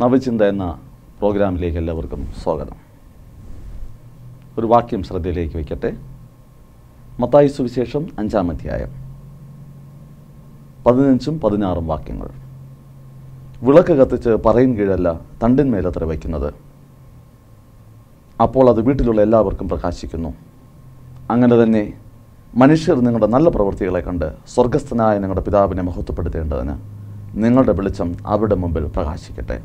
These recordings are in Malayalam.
നവചിന്ത എന്ന പ്രോഗ്രാമിലേക്ക് എല്ലാവർക്കും സ്വാഗതം. ഒരു വാക്യം ശ്രദ്ധയിലേക്ക് വയ്ക്കട്ടെ. മത്തായി സുവിശേഷം 5-ാം അധ്യായം 15-16 വാക്യങ്ങൾ. വിളക്ക് കത്തിച്ച് പറയിൻ കീഴല്ല തണ്ടിന്മേലത്ര വയ്ക്കുന്നത്, അപ്പോൾ അത് വീട്ടിലുള്ള എല്ലാവർക്കും പ്രകാശിക്കുന്നു. അങ്ങനെ തന്നെ മനുഷ്യർ നിങ്ങളുടെ നല്ല പ്രവൃത്തികളെ കണ്ട് സ്വർഗസ്ഥനായ നിങ്ങളുടെ പിതാവിനെ മഹത്വപ്പെടുത്തേണ്ടതിന് നിങ്ങളുടെ വെളിച്ചം അവരുടെ മുമ്പിൽ പ്രകാശിക്കട്ടെ.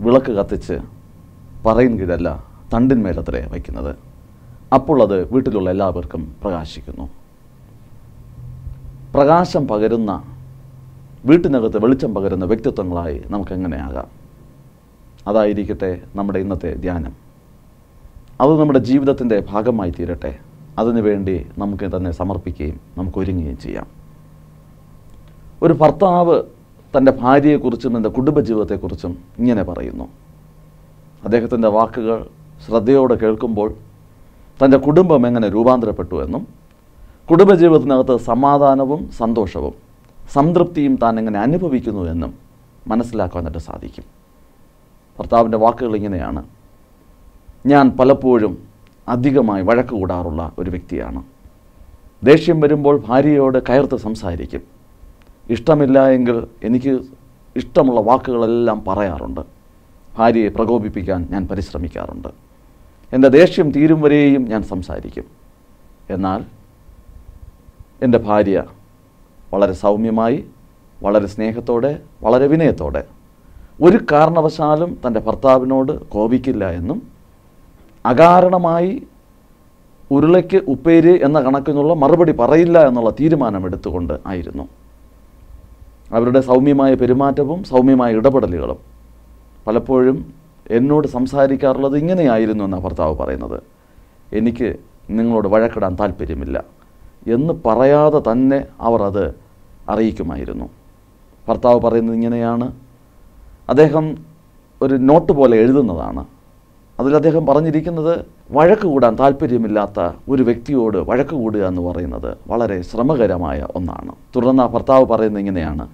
വിളക്ക് കത്തിച്ച് പറയിൻ കീഴല്ല തണ്ടിന്മേലത്രേ വയ്ക്കുന്നത്, അപ്പോൾ അത് വീട്ടിലുള്ള എല്ലാവർക്കും പ്രകാശിക്കുന്നു. പ്രകാശം പകരുന്ന, വീട്ടിനകത്ത് വെളിച്ചം പകരുന്ന വ്യക്തിത്വങ്ങളായി നമുക്കെങ്ങനെയാകാം? അതായിരിക്കട്ടെ നമ്മുടെ ഇന്നത്തെ ധ്യാനം. അത് നമ്മുടെ ജീവിതത്തിൻ്റെ ഭാഗമായി തീരട്ടെ. അതിനുവേണ്ടി നമുക്ക് തന്നെ സമർപ്പിക്കുകയും നമുക്ക് ഒരുങ്ങുകയും ചെയ്യാം. ഒരു ഭർത്താവ് തൻ്റെ ഭാര്യയെക്കുറിച്ചും തൻ്റെ കുടുംബജീവിതത്തെക്കുറിച്ചും ഇങ്ങനെ പറയുന്നു. അദ്ദേഹത്തിൻ്റെ വാക്കുകൾ ശ്രദ്ധയോടെ കേൾക്കുമ്പോൾ തൻ്റെ കുടുംബം എങ്ങനെ രൂപാന്തരപ്പെട്ടു എന്നും കുടുംബജീവിതത്തിനകത്ത് സമാധാനവും സന്തോഷവും സംതൃപ്തിയും താൻ എങ്ങനെ അനുഭവിക്കുന്നു എന്നും മനസ്സിലാക്കാനായിട്ട് സാധിക്കും. ഭർത്താവിൻ്റെ വാക്കുകൾ ഇങ്ങനെയാണ്: ഞാൻ പലപ്പോഴും അധികമായി വഴക്ക് കൂടാറുള്ള ഒരു വ്യക്തിയാണ്. ദേഷ്യം വരുമ്പോൾ ഭാര്യയോട് കയർത്ത് സംസാരിക്കും. ഇഷ്ടമില്ല എങ്കിൽ എനിക്ക് ഇഷ്ടമുള്ള വാക്കുകളെല്ലാം പറയാറുണ്ട്. ഭാര്യയെ പ്രകോപിപ്പിക്കാൻ ഞാൻ പരിശ്രമിക്കാറുണ്ട്. എൻ്റെ ദേഷ്യം തീരും വരെയും ഞാൻ സംസാരിക്കും. എന്നാൽ എൻ്റെ ഭാര്യ വളരെ സൗമ്യമായി, വളരെ സ്നേഹത്തോടെ, വളരെ വിനയത്തോടെ ഒരു കാരണവശാലും തൻ്റെ ഭർത്താവിനോട് കോപിക്കില്ല എന്നും അകാരണമായി ഉരുളയ്ക്ക് ഉപ്പേരി എന്ന കണക്കിനുള്ള മറുപടി പറയില്ല എന്നുള്ള തീരുമാനമെടുത്തുകൊണ്ട് ആയിരുന്നു. അവരുടെ സൗമ്യമായ പെരുമാറ്റവും സൗമ്യമായ ഇടപെടലുകളും പലപ്പോഴും എന്നോട് സംസാരിക്കാറുള്ളത് ഇങ്ങനെയായിരുന്നു എന്നാണ് ഭർത്താവ് പറയുന്നത്: എനിക്ക് നിങ്ങളോട് വഴക്കിടാൻ താല്പര്യമില്ല എന്ന് പറയാതെ തന്നെ അവർ അത് അറിയിക്കുമായിരുന്നു. ഭർത്താവ് പറയുന്നത് ഇങ്ങനെയാണ്. അദ്ദേഹം ഒരു നോട്ട് പോലെ എഴുതുന്നതാണ്. അതിൽ അദ്ദേഹം പറഞ്ഞിരിക്കുന്നത്, വഴക്ക് കൂടാൻ താല്പര്യമില്ലാത്ത ഒരു വ്യക്തിയോട് വഴക്ക് കൂടുക എന്ന് പറയുന്നത് വളരെ ശ്രമകരമായ ഒന്നാണ്. തുടർന്ന് ആ ഭർത്താവ് പറയുന്നത് ഇങ്ങനെയാണ്: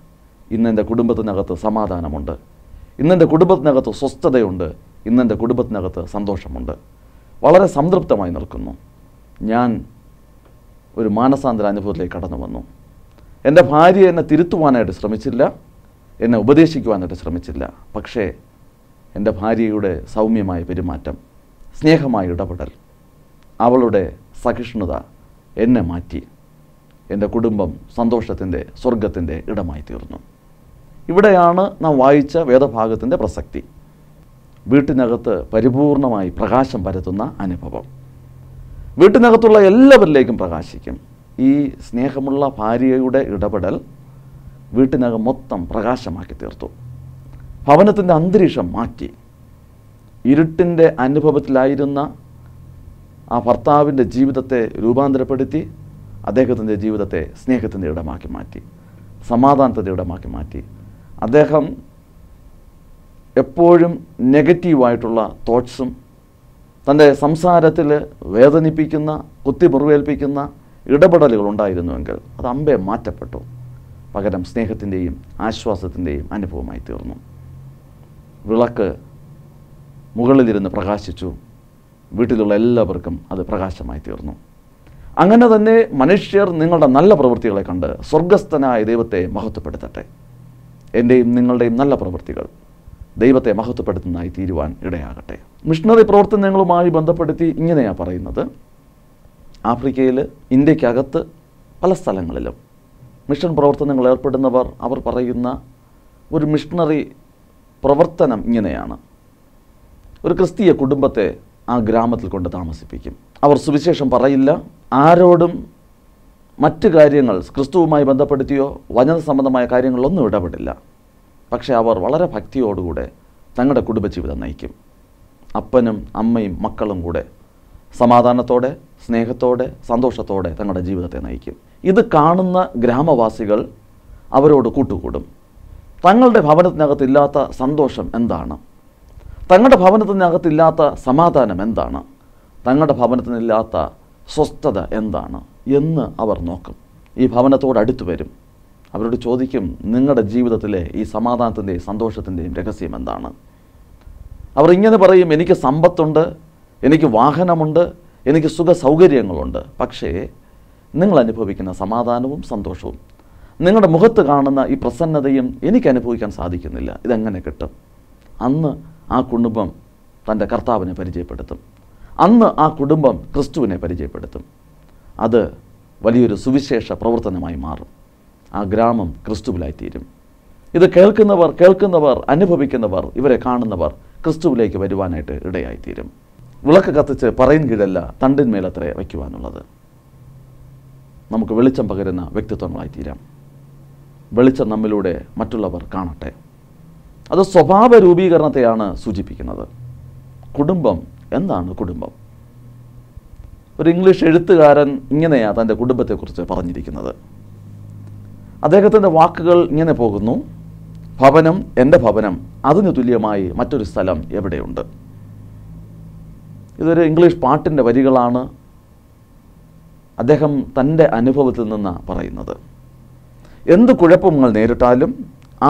ഇന്നെൻ്റെ കുടുംബത്തിനകത്ത് സമാധാനമുണ്ട്, ഇന്നെൻ്റെ കുടുംബത്തിനകത്ത് സ്വസ്ഥതയുണ്ട്, ഇന്നെൻ്റെ കുടുംബത്തിനകത്ത് സന്തോഷമുണ്ട്, വളരെ സംതൃപ്തമായി നിൽക്കുന്നു. ഞാൻ ഒരു മാനസാന്തര അനുഭവത്തിലേക്ക് കടന്നു വന്നു. എൻ്റെ ഭാര്യ എന്നെ തിരുത്തുവാനായിട്ട് ശ്രമിച്ചില്ല, എന്നെ ഉപദേശിക്കുവാനായിട്ട് ശ്രമിച്ചില്ല. പക്ഷേ എൻ്റെ ഭാര്യയുടെ സൗമ്യമായ പെരുമാറ്റം, സ്നേഹമായ ഇടപെടൽ, അവളുടെ സഹിഷ്ണുത എന്നെ മാറ്റി. എൻ്റെ കുടുംബം സന്തോഷത്തിൻ്റെ, സ്വർഗത്തിൻ്റെ ഇടമായി തീർന്നു. ഇവിടെയാണ് നാം വായിച്ച വേദഭാഗത്തിൻ്റെ പ്രസക്തി. വീട്ടിനകത്ത് പരിപൂർണമായി പ്രകാശം പരത്തുന്ന അനുഭവം വീട്ടിനകത്തുള്ള എല്ലാവരിലേക്കും പ്രകാശിക്കും. ഈ സ്നേഹമുള്ള ഭാര്യയുടെ ഇടപെടൽ വീട്ടിനകം മൊത്തം പ്രകാശമാക്കി തീർത്തു. ഭവനത്തിൻ്റെ അന്തരീക്ഷം മാറ്റി. ഇരുട്ടിൻ്റെ അനുഭവത്തിലായിരുന്ന ആ ഭർത്താവിൻ്റെ ജീവിതത്തെ രൂപാന്തരപ്പെടുത്തി അദ്ദേഹത്തിൻ്റെ ജീവിതത്തെ സ്നേഹത്തിൻ്റെ ഇടമാക്കി മാറ്റി, സമാധാനത്തിൻ്റെ ഇടമാക്കി മാറ്റി. അദ്ദേഹം എപ്പോഴും നെഗറ്റീവായിട്ടുള്ള തോട്ട്സും തൻ്റെ സംസാരത്തിൽ വേദനിപ്പിക്കുന്ന, കുത്തിമുറിവേൽപ്പിക്കുന്ന ഇടപെടലുകൾ ഉണ്ടായിരുന്നുവെങ്കിൽ അത് അമ്പേ മാറ്റപ്പെട്ടു. പകരം സ്നേഹത്തിൻ്റെയും ആശ്വാസത്തിൻ്റെയും അനുഭവമായി തീർന്നു. വിളക്ക് മുകളിലിരുന്ന് പ്രകാശിച്ചു. വീട്ടിലുള്ള എല്ലാവർക്കും അത് പ്രകാശമായി തീർന്നു. അങ്ങനെ തന്നെ മനുഷ്യർ നിങ്ങളുടെ നല്ല പ്രവൃത്തികളെ കണ്ട് സ്വർഗസ്ഥനായ ദൈവത്തെ മഹത്വപ്പെടുത്തട്ടെ. എൻ്റെയും നിങ്ങളുടെയും നല്ല പ്രവൃത്തികൾ ദൈവത്തെ മഹത്വപ്പെടുത്തുന്നതായി തീരുവാൻ ഇടയാകട്ടെ. മിഷണറി പ്രവർത്തനങ്ങളുമായി ബന്ധപ്പെടുത്തി ഇങ്ങനെയാണ് പറയുന്നത്: ആഫ്രിക്കയിൽ, ഇന്ത്യക്കകത്ത് പല സ്ഥലങ്ങളിലും മിഷൻ പ്രവർത്തനങ്ങൾ ഏർപ്പെടുന്നവർ അവർ പറയുന്ന ഒരു മിഷണറി പ്രവർത്തനം ഇങ്ങനെയാണ്: ഒരു ക്രിസ്തീയ കുടുംബത്തെ ആ ഗ്രാമത്തിൽ കൊണ്ട് താമസിപ്പിക്കും. അവർ സുവിശേഷം പറയില്ല, ആരോടും മറ്റ് കാര്യങ്ങൾ ക്രിസ്തുവുമായി ബന്ധപ്പെടുത്തിയോ വചന സംബന്ധമായ കാര്യങ്ങളിലൊന്നും ഇടപെടില്ല. പക്ഷേ അവർ വളരെ ഭക്തിയോടുകൂടെ തങ്ങളുടെ കുടുംബജീവിതം നയിക്കും. അപ്പനും അമ്മയും മക്കളും കൂടെ സമാധാനത്തോടെ, സ്നേഹത്തോടെ, സന്തോഷത്തോടെ തങ്ങളുടെ ജീവിതത്തെ നയിക്കും. ഇത് കാണുന്ന ഗ്രാമവാസികൾ അവരോട് കൂട്ടുകൂടും. തങ്ങളുടെ ഭവനത്തിനകത്തില്ലാത്ത സന്തോഷം എന്താണ്? തങ്ങളുടെ ഭവനത്തിനകത്തില്ലാത്ത സമാധാനം എന്താണ്? തങ്ങളുടെ ഭവനത്തിനില്ലാത്ത സ്വസ്ഥത എന്താണ് എന്ന് അവർ നോക്കും. ഈ ഭവനത്തോട് അടുത്തു വരും. അവരോട് ചോദിക്കും, നിങ്ങളുടെ ജീവിതത്തിലെ ഈ സമാധാനത്തിൻ്റെയും സന്തോഷത്തിൻ്റെയും രഹസ്യം എന്താണ്? അവർ ഇങ്ങനെ പറയും, എനിക്ക് സമ്പത്തുണ്ട്, എനിക്ക് വാഹനമുണ്ട്, എനിക്ക് സുഖ സൗകര്യങ്ങളുണ്ട്. പക്ഷേ നിങ്ങൾ അനുഭവിക്കുന്ന സമാധാനവും സന്തോഷവും, നിങ്ങളുടെ മുഖത്ത് കാണുന്ന ഈ പ്രസന്നതയും എനിക്ക് അനുഭവിക്കാൻ സാധിക്കുന്നില്ല. ഇതെങ്ങനെ കിട്ടും? അന്ന് ആ കുടുംബം തൻ്റെ കർത്താവിനെ പരിചയപ്പെടുത്തും. അന്ന് ആ കുടുംബം ക്രിസ്തുവിനെ പരിചയപ്പെടുത്തും. അത് വലിയൊരു സുവിശേഷ പ്രവർത്തനമായി മാറും. ആ ഗ്രാമം ക്രിസ്തുവിലായിത്തീരും. ഇത് കേൾക്കുന്നവർ അനുഭവിക്കുന്നവർ, ഇവരെ കാണുന്നവർ ക്രിസ്തുവിലേക്ക് വരുവാനായിട്ട് ഇടയായിത്തീരും. വിളക്ക് കത്തിച്ച് പറയിൻ കീഴല്ല തണ്ടിന്മേലത്രേ വയ്ക്കുവാനുള്ളത്. നമുക്ക് വെളിച്ചം പകരുന്ന വ്യക്തിത്വങ്ങളായിത്തീരാം. വെളിച്ചം നമ്മിലൂടെ മറ്റുള്ളവർ കാണട്ടെ. അത് സ്വഭാവ രൂപീകരണത്തെയാണ് സൂചിപ്പിക്കുന്നത്. കുടുംബം എന്താണ്? കുടുംബം, ഒരു ഇംഗ്ലീഷ് എഴുത്തുകാരൻ ഇങ്ങനെയാണ് തൻ്റെ കുടുംബത്തെക്കുറിച്ച് പറഞ്ഞിരിക്കുന്നത്. അദ്ദേഹത്തിൻ്റെ വാക്കുകൾ ഇങ്ങനെ പോകുന്നു: ഭവനം, എൻ്റെ ഭവനം, അതിന് തുല്യമായി മറ്റൊരു സ്ഥലം എവിടെയുണ്ട്? ഇതൊരു ഇംഗ്ലീഷ് പാട്ടിൻ്റെ വരികളാണ്. അദ്ദേഹം തൻ്റെ അനുഭവത്തിൽ നിന്ന് പറയുന്നത്. എന്ത് കുഴപ്പങ്ങൾ നേരിട്ടാലും,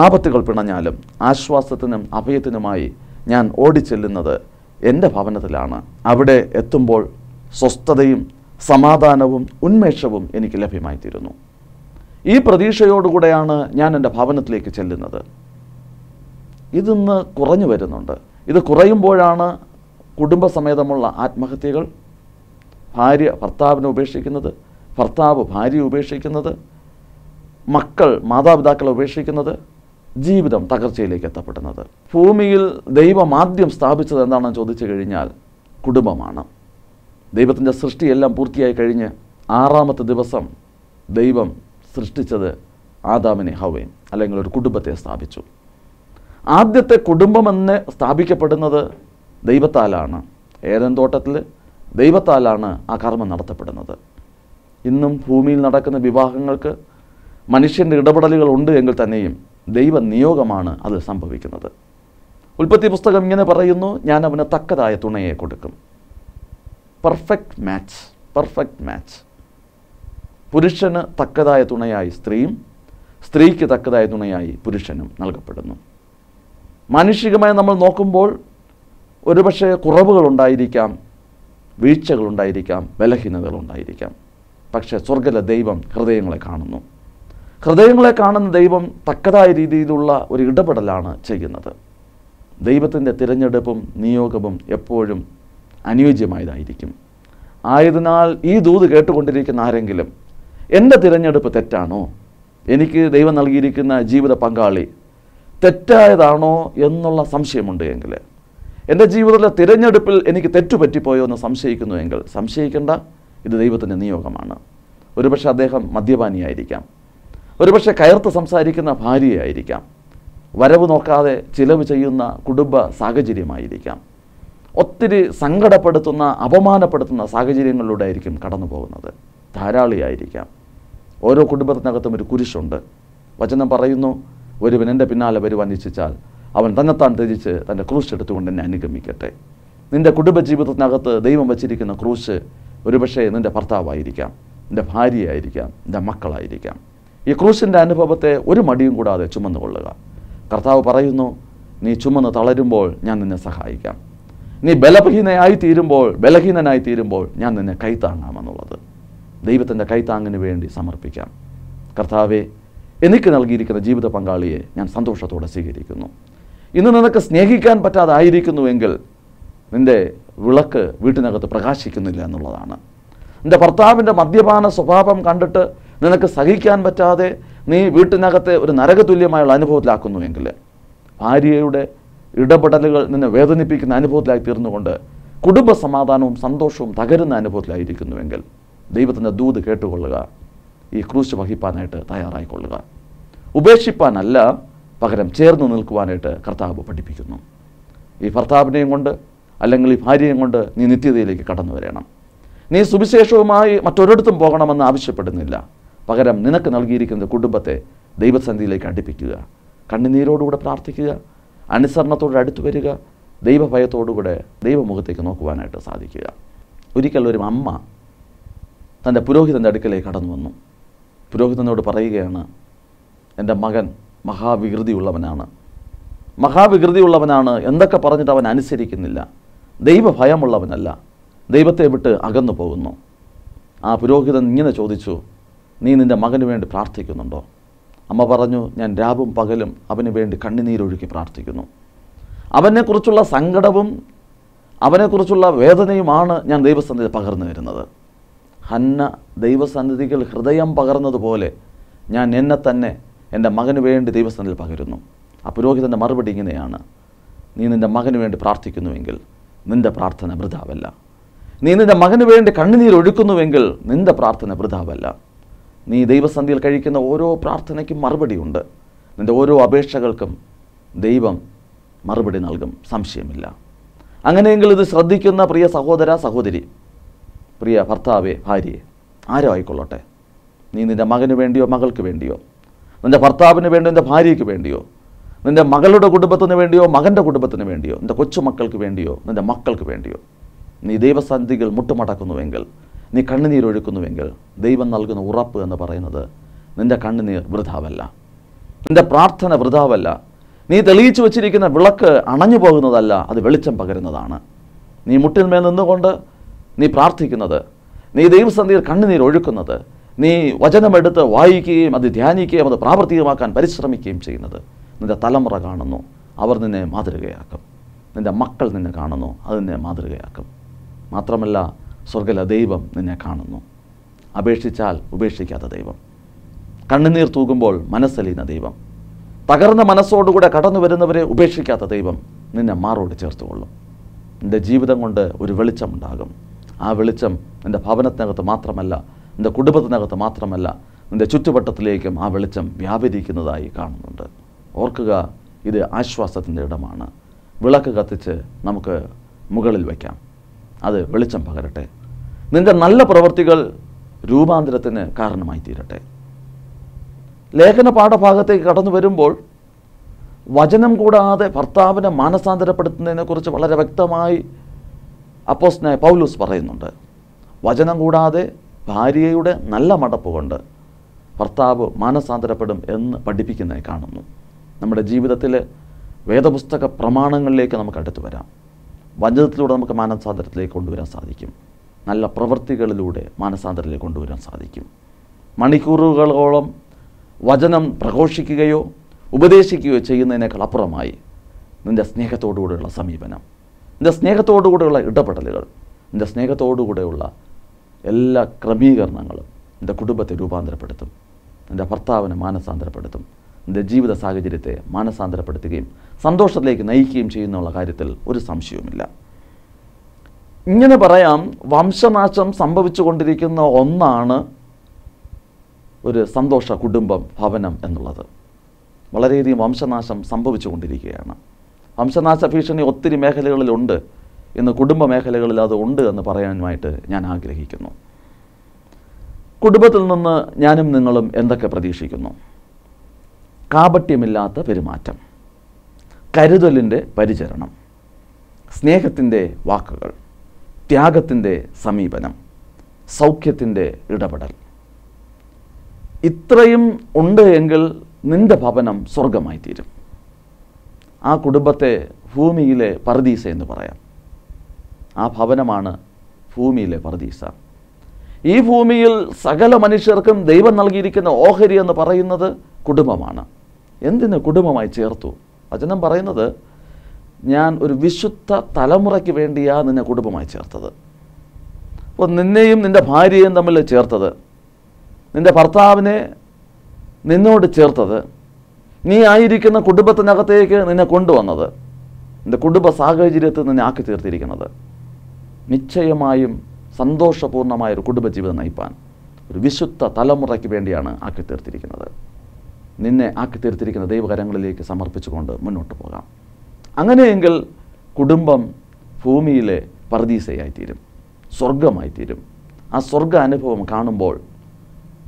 ആപത്തുകൾ പിണഞ്ഞാലും, ആശ്വാസത്തിനും അഭയത്തിനുമായി ഞാൻ ഓടിച്ചെല്ലുന്നത് എൻ്റെ ഭവനത്തിലാണ്. അവിടെ എത്തുമ്പോൾ സ്വസ്ഥതയും സമാധാനവും ഉന്മേഷവും എനിക്ക് ലഭ്യമായിത്തീരുന്നു. ഈ പ്രതീക്ഷയോടുകൂടെയാണ് ഞാൻ എൻ്റെ ഭവനത്തിലേക്ക് ചെല്ലുന്നത്. ഇതിന്ന് കുറഞ്ഞു വരുന്നുണ്ട്. ഇത് കുറയുമ്പോഴാണ് കുടുംബസമേതമുള്ള ആത്മഹത്യകൾ, ഭാര്യ ഭർത്താവിനെ ഉപേക്ഷിക്കുന്നത്, ഭർത്താവ് ഭാര്യയെ ഉപേക്ഷിക്കുന്നത്, മക്കൾ മാതാപിതാക്കളെ ഉപേക്ഷിക്കുന്നത്, ജീവിതം തകർച്ചയിലേക്ക് എത്തപ്പെടുന്നത്. ഭൂമിയിൽ ദൈവം ആദ്യം സ്ഥാപിച്ചത് എന്താണെന്ന് ചോദിച്ചു കഴിഞ്ഞാൽ കുടുംബമാണ്. ദൈവത്തിൻ്റെ സൃഷ്ടിയെല്ലാം പൂർത്തിയായി കഴിഞ്ഞ് 6-ാമത്തെ ദിവസം ദൈവം സൃഷ്ടിച്ചത് ആദാമിനെ ഹവ്വയും, അല്ലെങ്കിൽ ഒരു കുടുംബത്തെ സ്ഥാപിച്ചു. ആദ്യത്തെ കുടുംബമെന്ന് സ്ഥാപിക്കപ്പെടുന്നത് ദൈവത്താലാണ്. ഏദൻ തോട്ടത്തിൽ ദൈവത്താലാണ് ആ കർമ്മം നടത്തപ്പെടുന്നത്. ഇന്നും ഭൂമിയിൽ നടക്കുന്ന വിവാഹങ്ങൾക്ക് മനുഷ്യൻ്റെ ഇടപെടലുകൾ ഉണ്ട് എങ്കിൽ തന്നെയും ദൈവ നിയോഗമാണ് അത് സംഭവിക്കുന്നത്. ഉൽപ്പത്തി പുസ്തകം ഇങ്ങനെ പറയുന്നു: ഞാൻ അവന് തക്കതായ തുണയെ കൊടുക്കും. Perfect match. പുരുഷന് തക്കതായ തുണയായി സ്ത്രീയും, സ്ത്രീക്ക് തക്കതായ തുണയായി പുരുഷനും നൽകപ്പെടുന്നു. മാനുഷികമായി നമ്മൾ നോക്കുമ്പോൾ ഒരുപക്ഷെ കുറവുകളുണ്ടായിരിക്കാം, വീഴ്ചകളുണ്ടായിരിക്കാം, ബലഹീനതകളുണ്ടായിരിക്കാം. പക്ഷേ സ്വർഗ്ഗത്തിലെ ദൈവം ഹൃദയങ്ങളെ കാണുന്നു. ഹൃദയങ്ങളെ കാണുന്ന ദൈവം തക്കതായ രീതിയിലുള്ള ഒരു ഇടപെടലാണ് ചെയ്യുന്നത്. ദൈവത്തിൻ്റെ തിരഞ്ഞെടുപ്പും നിയോഗവും എപ്പോഴും അനുയോജ്യമായതായിരിക്കും. ആയതിനാൽ ഈ ദൂത് കേട്ടുകൊണ്ടിരിക്കുന്ന ആരെങ്കിലും എൻ്റെ തിരഞ്ഞെടുപ്പ് തെറ്റാണോ, എനിക്ക് ദൈവം നൽകിയിരിക്കുന്ന ജീവിത പങ്കാളി തെറ്റായതാണോ എന്നുള്ള സംശയമുണ്ട് എങ്കിൽ, എൻ്റെ ജീവിതത്തിലെ തിരഞ്ഞെടുപ്പിൽ എനിക്ക് തെറ്റുപറ്റിപ്പോയോ എന്ന് സംശയിക്കുന്നുവെങ്കിൽ സംശയിക്കേണ്ട. ഇത് ദൈവത്തിൻ്റെ നിയോഗമാണ്. ഒരുപക്ഷെ അദ്ദേഹം മദ്യപാനിയായിരിക്കാം, ഒരുപക്ഷെ കയർത്ത് സംസാരിക്കുന്ന ഭാര്യയായിരിക്കാം, വരവ് നോക്കാതെ ചിലവ് ചെയ്യുന്ന കുടുംബ സാഹചര്യമായിരിക്കാം, ഒത്തിരി സങ്കടപ്പെടുത്തുന്ന അപമാനപ്പെടുത്തുന്ന സാഹചര്യങ്ങളിലൂടെ ആയിരിക്കും കടന്നു പോകുന്നത്, ധാരാളിയായിരിക്കാം. ഓരോ കുടുംബത്തിനകത്തും ഒരു കുരിശുണ്ട്. വചനം പറയുന്നു, ഒരുവൻ എൻ്റെ പിന്നാലെ വരുവാൻ ഇച്ഛിച്ചാൽ അവൻ തന്നെത്താൻ ത്യജിച്ച് തൻ്റെ ക്രൂശ് എടുത്തുകൊണ്ട് എന്നെ അനുഗമിക്കട്ടെ. നിൻ്റെ കുടുംബജീവിതത്തിനകത്ത് ദൈവം വച്ചിരിക്കുന്ന ക്രൂശ് ഒരുപക്ഷെ നിൻ്റെ ഭർത്താവായിരിക്കാം, നിൻ്റെ ഭാര്യയായിരിക്കാം, നിൻ്റെ മക്കളായിരിക്കാം. ഈ ക്രൂശിൻ്റെ അനുഭവത്തെ ഒരു മടിയും കൂടാതെ ചുമന്നുകൊള്ളുക. കർത്താവ് പറയുന്നു, നീ ചുമന്ന് തളരുമ്പോൾ ഞാൻ നിന്നെ സഹായിക്കാം. നീ ബലഹീനനായി തീരുമ്പോൾ ഞാൻ നിന്നെ കൈത്താങ്ങാമെന്നുള്ളത്. ദൈവത്തിൻ്റെ കൈത്താങ്ങിന് വേണ്ടി സമർപ്പിക്കാം. കർത്താവെ, എനിക്ക് നൽകിയിരിക്കുന്ന ജീവിത പങ്കാളിയെ ഞാൻ സന്തോഷത്തോടെ സ്വീകരിക്കുന്നു. ഇന്ന് നിനക്ക് സ്നേഹിക്കാൻ പറ്റാതായിരിക്കുന്നുവെങ്കിൽ നിൻ്റെ വിളക്ക് വീട്ടിനകത്ത് പ്രകാശിക്കുന്നില്ല എന്നുള്ളതാണ്. നിൻ്റെ ഭർത്താവിൻ്റെ മദ്യപാന സ്വഭാവം കണ്ടിട്ട് നിനക്ക് സഹിക്കാൻ പറ്റാതെ നീ വീട്ടിനകത്തെ ഒരു നരകതുല്യമായുള്ള അനുഭവത്തിലാക്കുന്നുവെങ്കിൽ, ഭാര്യയുടെ ഇടപെടലുകൾ നിന്നെ വേദനിപ്പിക്കുന്ന അനുഭവത്തിലായി തീർന്നുകൊണ്ട് കുടുംബ സമാധാനവും സന്തോഷവും തകരുന്ന അനുഭവത്തിലായിരിക്കുന്നുവെങ്കിൽ ദൈവത്തിൻ്റെ ദൂത് കേട്ടുകൊള്ളുക. ഈ ക്രൂശ് വഹിപ്പാനായിട്ട് തയ്യാറായിക്കൊള്ളുക. ഉപേക്ഷിപ്പാനല്ല, പകരം ചേർന്ന് നിൽക്കുവാനായിട്ട് കർത്താവ് പഠിപ്പിക്കുന്നു. ഈ ഭർത്താവിനെയും കൊണ്ട് അല്ലെങ്കിൽ ഈ ഭാര്യയും കൊണ്ട് നീ നിത്യതയിലേക്ക് കടന്നു വരണം. നീ സുവിശേഷവുമായി മറ്റൊരിടത്തും പോകണമെന്ന് ആവശ്യപ്പെടുന്നില്ല. പകരം നിനക്ക് നൽകിയിരിക്കുന്ന കുടുംബത്തെ ദൈവസന്നിധിയിലേക്ക് അടുപ്പിക്കുക. കണ്ണുനീരോടുകൂടെ പ്രാർത്ഥിക്കുക. അനുസരണത്തോടെ അടുത്തു വരിക. ദൈവഭയത്തോടുകൂടെ ദൈവമുഖത്തേക്ക് നോക്കുവാനായിട്ട് സാധിക്കുക. ഒരിക്കൽ ഒരു അമ്മ തൻ്റെ പുരോഹിതൻ്റെ അടുക്കലേക്ക് കടന്നു വന്നു. പുരോഹിതനോട് പറയുകയാണ്, എൻ്റെ മകൻ മഹാവികൃതിയുള്ളവനാണ്, എന്തൊക്കെ പറഞ്ഞിട്ട് അവൻ അനുസരിക്കുന്നില്ല, ദൈവഭയമുള്ളവനല്ല, ദൈവത്തെ വിട്ട് അകന്നു പോകുന്നു. ആ പുരോഹിതൻ ഇങ്ങനെ ചോദിച്ചു, നീ നിൻ്റെ മകന് വേണ്ടി പ്രാർത്ഥിക്കുന്നുണ്ടോ? അമ്മ പറഞ്ഞു, ഞാൻ രാവും പകലും അവന് വേണ്ടി കണ്ണുനീരൊഴുക്കി പ്രാർത്ഥിക്കുന്നു. അവനെക്കുറിച്ചുള്ള സങ്കടവും അവനെക്കുറിച്ചുള്ള വേദനയുമാണ് ഞാൻ ദൈവസന്നിധി പകർന്നു വരുന്നത്. ഹന്ന ദൈവസന്നിധികൾ ഹൃദയം പകർന്നതുപോലെ ഞാൻ എന്നെ തന്നെ എൻ്റെ മകന് വേണ്ടി ദൈവസന്നിധിയിൽ പകരുന്നു. ആ പുരോഹിതൻ്റെ മറുപടി ഇങ്ങനെയാണ്, നീ നിൻ്റെ മകന് വേണ്ടി പ്രാർത്ഥിക്കുന്നുവെങ്കിൽ നിൻ്റെ പ്രാർത്ഥന വൃഥാവല്ല. നീ നിൻ്റെ മകന് വേണ്ടി കണ്ണുനീരൊഴുക്കുന്നുവെങ്കിൽ നിൻ്റെ പ്രാർത്ഥന വൃഥാവല്ല. നീ ദൈവസന്നിധിയിൽ കഴിക്കുന്ന ഓരോ പ്രാർത്ഥനയ്ക്കും മറുപടിയുണ്ട്. നിൻ്റെ ഓരോ അപേക്ഷകൾക്കും ദൈവം മറുപടി നൽകും, സംശയമില്ല. അങ്ങനെയെങ്കിൽ ഇത് ശ്രദ്ധിക്കുന്ന പ്രിയ സഹോദര സഹോദരി, പ്രിയ ഭർത്താവേ ഭാര്യയെ, ആരോ ആയിക്കൊള്ളട്ടെ, നീ നിൻ്റെ മകന് വേണ്ടിയോ മകൾക്ക് വേണ്ടിയോ, നിൻ്റെ ഭർത്താവിന് വേണ്ടിയോ നിൻ്റെ ഭാര്യയ്ക്ക് വേണ്ടിയോ, നിൻ്റെ മകളുടെ കുടുംബത്തിന് വേണ്ടിയോ മകൻ്റെ കുടുംബത്തിന് വേണ്ടിയോ, നിൻ്റെ കൊച്ചുമക്കൾക്ക് വേണ്ടിയോ നിൻ്റെ മക്കൾക്ക് വേണ്ടിയോ നീ ദൈവസന്നിധികൾ മുട്ടുമടക്കുന്നുവെങ്കിൽ, നീ കണ്ണുനീരൊഴുക്കുന്നുവെങ്കിൽ, ദൈവം നൽകുന്ന ഉറപ്പ് എന്ന് പറയുന്നത് നിൻ്റെ കണ്ണുനീർ വൃഥാവല്ല, നിൻ്റെ പ്രാർത്ഥന വൃഥാവല്ല. നീ തെളിയിച്ചു വച്ചിരിക്കുന്ന വിളക്ക് അണഞ്ഞു പോകുന്നതല്ല, അത് വെളിച്ചം പകരുന്നതാണ്. നീ മുട്ടിന്മേൽ നിന്നുകൊണ്ട് നീ പ്രാർത്ഥിക്കുന്നത്, നീ ദൈവസന്നിധിയിൽ കണ്ണുനീരൊഴുക്കുന്നത്, നീ വചനമെടുത്ത് വായിക്കുകയും അത് ധ്യാനിക്കുകയും അത് പ്രാവർത്തികമാക്കാൻ പരിശ്രമിക്കുകയും ചെയ്യുന്നത് നിൻ്റെ തലമുറ കാണുന്നു, അവർ നിന്നെ മാതൃകയാക്കും. നിൻ്റെ മക്കൾ നിന്നെ കാണുന്നു, അത് നിന്നെ മാതൃകയാക്കും. മാത്രമല്ല, സ്വർഗ്ഗല ദൈവം നിന്നെ കാണുന്നു. അപേക്ഷിച്ചാൽ ഉപേക്ഷിക്കാത്ത ദൈവം, കണ്ണുനീർ തൂകുമ്പോൾ മനസ്സലിയുന്ന ദൈവം, തകർന്ന മനസ്സോടുകൂടെ കടന്നു വരുന്നവരെ ഉപേക്ഷിക്കാത്ത ദൈവം നിന്നെ മാറോട് ചേർത്തുകൊള്ളും. നിൻ്റെ ജീവിതം കൊണ്ട് ഒരു വെളിച്ചമുണ്ടാകും. ആ വെളിച്ചം നിൻ്റെ ഭവനത്തിനകത്ത് മാത്രമല്ല, നിൻ്റെ കുടുംബത്തിനകത്ത് മാത്രമല്ല, നിൻ്റെ ചുറ്റുവട്ടത്തിലേക്കും ആ വെളിച്ചം വ്യാപരിക്കുന്നതായി കാണുന്നുണ്ട്. ഓർക്കുക, ഇത് ആശ്വാസത്തിൻ്റെ ഇടമാണ്. വിളക്ക് കത്തിച്ച് നമുക്ക് മുകളിൽ വയ്ക്കാം, അത് വെളിച്ചം പകരട്ടെ. നിൻ്റെ നല്ല പ്രവൃത്തികൾ രൂപാന്തരത്തിന് കാരണമായി തീരട്ടെ. ലേഖന പാഠഭാഗത്തേക്ക് കടന്നു വരുമ്പോൾ വചനം കൂടാതെ ഭർത്താവിനെ മാനസാന്തരപ്പെടുത്തുന്നതിനെക്കുറിച്ച് വളരെ വ്യക്തമായി അപ്പോസ്തലനായ പൗലോസ് പറയുന്നുണ്ട്. വചനം കൂടാതെ ഭാര്യയുടെ നല്ല മടപ്പ് കൊണ്ട് ഭർത്താവ് മാനസാന്തരപ്പെടും എന്ന് പഠിപ്പിക്കുന്നതായി കാണുന്നു. നമ്മുടെ ജീവിതത്തിൽ വേദപുസ്തക പ്രമാണങ്ങളിലേക്ക് നമുക്ക് അടുത്തു വരാം. വചനത്തിലൂടെ നമുക്ക് മാനസാന്തരത്തിലേക്ക് കൊണ്ടുവരാൻ സാധിക്കും. നല്ല പ്രവൃത്തികളിലൂടെ മാനസാന്തരത്തിലേക്ക് കൊണ്ടുവരാൻ സാധിക്കും. മണിക്കൂറുകളോളം വചനം പ്രഘോഷിക്കുകയോ ഉപദേശിക്കുകയോ ചെയ്യുന്നതിനേക്കാൾ അപ്പുറമായി നിൻ്റെ സ്നേഹത്തോടുകൂടെയുള്ള സമീപനം, നിൻ്റെ സ്നേഹത്തോടുകൂടെയുള്ള ഇടപെടലുകൾ, നിൻ്റെ സ്നേഹത്തോടുകൂടെയുള്ള എല്ലാ ക്രമീകരണങ്ങളും നിൻ്റെ കുടുംബത്തെ രൂപാന്തരപ്പെടുത്തും, നിൻ്റെ ഭർത്താവിനെ മാനസാന്തരപ്പെടുത്തും, നിൻ്റെ ജീവിത സാഹചര്യത്തെ മാനസാന്തരപ്പെടുത്തുകയും സന്തോഷത്തിലേക്ക് നയിക്കുകയും ചെയ്യുന്നുള്ള കാര്യത്തിൽ ഒരു സംശയവുമില്ല. ഇങ്ങനെ പറയാം, വംശനാശം സംഭവിച്ചു കൊണ്ടിരിക്കുന്ന ഒന്നാണ് ഒരു സന്തോഷ കുടുംബം, ഭവനം എന്നുള്ളത്. വളരെയധികം വംശനാശം സംഭവിച്ചു കൊണ്ടിരിക്കുകയാണ്. വംശനാശ ഭീഷണി ഒത്തിരി മേഖലകളിലുണ്ട്. ഇന്ന് കുടുംബ മേഖലകളിൽ അത് ഉണ്ട് എന്ന് പറയാനുമായിട്ട് ഞാൻ ആഗ്രഹിക്കുന്നു. കുടുംബത്തിൽ നിന്ന് ഞാനും നിങ്ങളും എന്തൊക്കെ പ്രതീക്ഷിക്കുന്നു? കാപട്യമില്ലാത്ത പെരുമാറ്റം, കരുതലിൻ്റെ പരിചരണം, സ്നേഹത്തിൻ്റെ വാക്കുകൾ, ത്യാഗത്തിൻ്റെ സമീപനം, സൗഖ്യത്തിൻ്റെ ഇടപെടൽ. ഇത്രയും ഉണ്ട് എങ്കിൽ നിൻ്റെ ഭവനം സ്വർഗമായി തീരും. ആ കുടുംബത്തെ ഭൂമിയിലെ പറുദീസ എന്ന് പറയാം. ആ ഭവനമാണ് ഭൂമിയിലെ പറുദീസ. ഈ ഭൂമിയിൽ സകല മനുഷ്യർക്കും ദൈവം നൽകിയിരിക്കുന്ന ഓഹരി എന്ന് പറയുന്നത് കുടുംബമാണ്. എന്തിന് കുടുംബമായി ചേർത്തു? വചനം പറയുന്നത്, ഞാൻ ഒരു വിശുദ്ധ തലമുറയ്ക്ക് വേണ്ടിയാണ് നിന്നെ കുടുംബമായി ചേർത്തത്. അപ്പോൾ നിന്നെയും നിൻ്റെ ഭാര്യയും തമ്മിൽ ചേർത്തത്, നിൻ്റെ ഭർത്താവിനെ നിന്നോട് ചേർത്തത്, നീ ആയിരിക്കുന്ന കുടുംബത്തിനകത്തേക്ക് നിന്നെ കൊണ്ടുവന്നത്, നിൻ്റെ കുടുംബ സാഹചര്യത്തിൽ നിന്നെ ആക്കി തീർത്തിരിക്കുന്നത്, നിശ്ചയമായും സന്തോഷപൂർണ്ണമായൊരു കുടുംബജീവിതം നയിപ്പാൻ ഒരു വിശുദ്ധ തലമുറയ്ക്ക് വേണ്ടിയാണ് ആക്കി തീർത്തിരിക്കുന്നത്. നിന്നെ ആക്കി തീർത്തിരിക്കുന്ന ദൈവകരങ്ങളിലേക്ക് സമർപ്പിച്ചുകൊണ്ട് മുന്നോട്ട് പോകാം. അങ്ങനെയെങ്കിൽ കുടുംബം ഭൂമിയിലെ പറുദീസയായിത്തീരും, സ്വർഗമായിത്തീരും. ആ സ്വർഗ അനുഭവം കാണുമ്പോൾ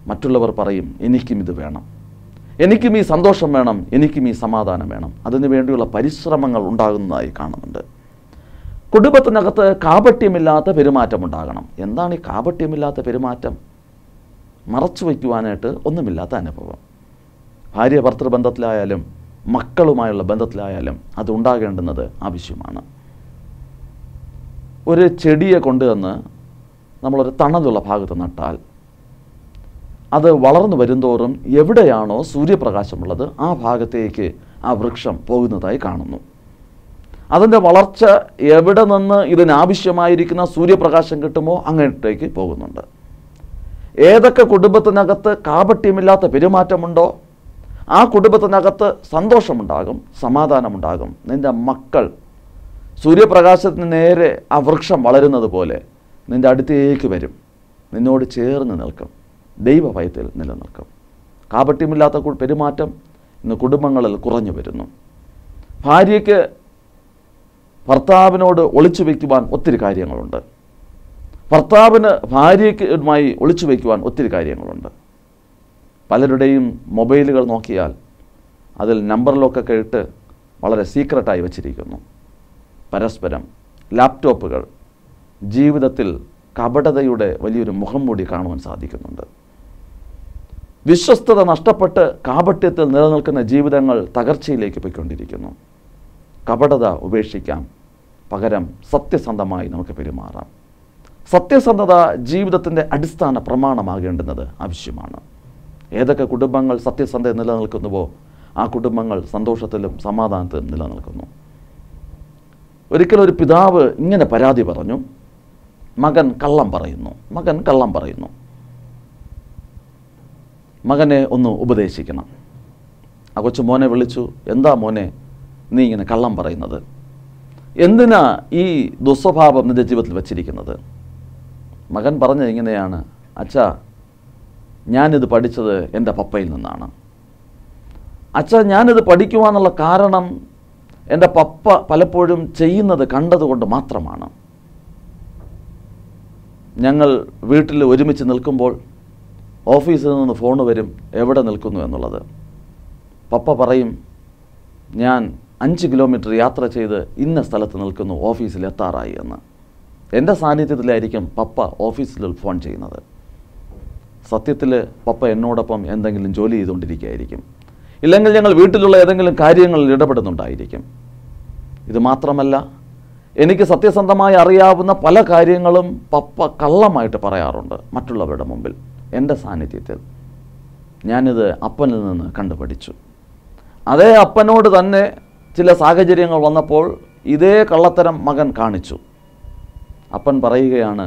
മറ്റുള്ളവർ പറയും, എനിക്കും ഇത് വേണം, എനിക്കും ഈ സന്തോഷം വേണം, എനിക്കും ഈ സമാധാനം വേണം. അതിനു വേണ്ടിയുള്ള പരിശ്രമങ്ങൾ ഉണ്ടാകുന്നതായി കാണുന്നുണ്ട്. കുടുംബത്തിനകത്ത് കാപട്യമില്ലാത്ത പെരുമാറ്റം ഉണ്ടാകണം. എന്താണ് ഈ കാപട്യമില്ലാത്ത പെരുമാറ്റം? മറച്ചു വയ്ക്കുവാനായിട്ട് ഒന്നുമില്ലാത്ത അനുഭവം. ഭാര്യ ഭർത്തൃ ബന്ധത്തിലായാലും മക്കളുമായുള്ള ബന്ധത്തിലായാലും അത് ഉണ്ടാകേണ്ടുന്നത് ആവശ്യമാണ്. ഒരു ചെടിയെ കൊണ്ടുവന്ന് നമ്മളൊരു തണലുള്ള ഭാഗത്ത് നട്ടാൽ അത് വളർന്നു വരുന്തോറും എവിടെയാണോ സൂര്യപ്രകാശമുള്ളത് ആ ഭാഗത്തേക്ക് ആ വൃക്ഷം പോകുന്നതായി കാണുന്നു. അതിൻ്റെ വളർച്ച എവിടെ നിന്ന് ഇതിനാവശ്യമായിരിക്കുന്ന സൂര്യപ്രകാശം കിട്ടുമോ അങ്ങോട്ടേക്ക് പോകുന്നുണ്ട്. ഏതൊക്കെ കുടുംബത്തിനകത്ത് കാപട്യമില്ലാത്ത പെരുമാറ്റമുണ്ടോ ആ കുടുംബത്തിനകത്ത് സന്തോഷമുണ്ടാകും, സമാധാനമുണ്ടാകും. നിൻ്റെ മക്കൾ സൂര്യപ്രകാശത്തിന് നേരെ ആ വൃക്ഷം വളരുന്നത് പോലെ നിൻ്റെ അടുത്തേക്ക് വരും, നിന്നോട് ചേർന്ന് നിൽക്കും, ദൈവഭയത്തിൽ നിലനിൽക്കും. കാപട്യമില്ലാത്ത പെരുമാറ്റം ഇന്ന് കുടുംബങ്ങളിൽ കുറഞ്ഞു വരുന്നു. ഭാര്യയ്ക്ക് ഭർത്താവിനോട് ഒളിച്ചു വയ്ക്കുവാൻ ഒത്തിരി കാര്യങ്ങളുണ്ട്. ഭർത്താവിന് ഭാര്യയ്ക്കുമായി ഒളിച്ചു വയ്ക്കുവാൻ ഒത്തിരി കാര്യങ്ങളുണ്ട്. പലരുടെയും മൊബൈലുകൾ നോക്കിയാൽ അതിൽ നമ്പർ ലോക്കൊക്കെ ഇട്ട് വളരെ സീക്രട്ടായി വച്ചിരിക്കുന്നു. പരസ്പരം ലാപ്ടോപ്പുകൾ ജീവിതത്തിൽ കപടതയുടെ വലിയൊരു മുഖം മൂടി കാണുവാൻ സാധിക്കുന്നുണ്ട്. വിശ്വസ്തത നഷ്ടപ്പെട്ട് കാപട്യത്തിൽ നിലനിൽക്കുന്ന ജീവിതങ്ങൾ തകർച്ചയിലേക്ക് പോയിക്കൊണ്ടിരിക്കുന്നു. കപടത ഉപേക്ഷിക്കാം, പകരം സത്യസന്ധമായി നമുക്ക് പെരുമാറാം. സത്യസന്ധത ജീവിതത്തിൻ്റെ അടിസ്ഥാന പ്രമാണമാകേണ്ടുന്നത് ആവശ്യമാണ്. ഏതൊക്കെ കുടുംബങ്ങൾ സത്യസന്ധത നിലനിൽക്കുന്നുവോ ആ കുടുംബങ്ങൾ സന്തോഷത്തിലും സമാധാനത്തിലും നിലനിൽക്കുന്നു. ഒരിക്കലൊരു പിതാവ് ഇങ്ങനെ പരാതി പറഞ്ഞു, മകൻ കള്ളം പറയുന്നു. മകനെ ഒന്ന് ഉപദേശിക്കണം. ആ കൊച്ചു മോനെ വിളിച്ചു, എന്താ മോനെ നീ ഇങ്ങനെ കള്ളം പറയുന്നത്? എന്തിനാ ഈ ദുസ്വഭാവം നിൻ്റെ ജീവിതത്തിൽ വച്ചിരിക്കുന്നത്? മകൻ പറഞ്ഞത് ഇങ്ങനെയാണ്, അച്ഛാ ഞാനിത് പഠിച്ചത് എൻ്റെ പപ്പയിൽ നിന്നാണ്. അച്ഛാ ഞാനിത് പഠിക്കുവാനുള്ള കാരണം എൻ്റെ പപ്പ പലപ്പോഴും ചെയ്യുന്നത് കണ്ടതുകൊണ്ട് മാത്രമാണ്. ഞങ്ങൾ വീട്ടിൽ ഒരുമിച്ച് നിൽക്കുമ്പോൾ ഓഫീസിൽ നിന്ന് ഫോൺ വരും, എവിടെ നിൽക്കുന്നു എന്നുള്ളത്. പപ്പ പറയും, ഞാൻ 5 കിലോമീറ്റർ യാത്ര ചെയ്ത് ഇന്ന സ്ഥലത്ത് നിൽക്കുന്നു, ഓഫീസിൽ എത്താറായി എന്ന്. എൻ്റെ സാന്നിധ്യത്തിലായിരിക്കും പപ്പ ഓഫീസിൽ ഫോൺ ചെയ്യുന്നത്. സത്യത്തിൽ പപ്പ എന്നോടൊപ്പം എന്തെങ്കിലും ജോലി ചെയ്തുകൊണ്ടിരിക്കുകയായിരിക്കും, ഇല്ലെങ്കിൽ ഞങ്ങൾ വീട്ടിലുള്ള ഏതെങ്കിലും കാര്യങ്ങളിൽ ഇടപെടുന്നുണ്ടായിരിക്കും. ഇത് മാത്രമല്ല, എനിക്ക് സത്യസന്ധമായി അറിയാവുന്ന പല കാര്യങ്ങളും പപ്പ കള്ളമായിട്ട് പറയാറുണ്ട് മറ്റുള്ളവരുടെ മുമ്പിൽ. എൻ്റെ സാന്നിധ്യത്തിൽ ഞാനിത് അപ്പനിൽ നിന്ന് കണ്ടുപഠിച്ചു. അതേ അപ്പനോട് തന്നെ ചില സാഹചര്യങ്ങൾ വന്നപ്പോൾ ഇതേ കള്ളത്തരം മകൻ കാണിച്ചു. അപ്പൻ പറയുകയാണ്,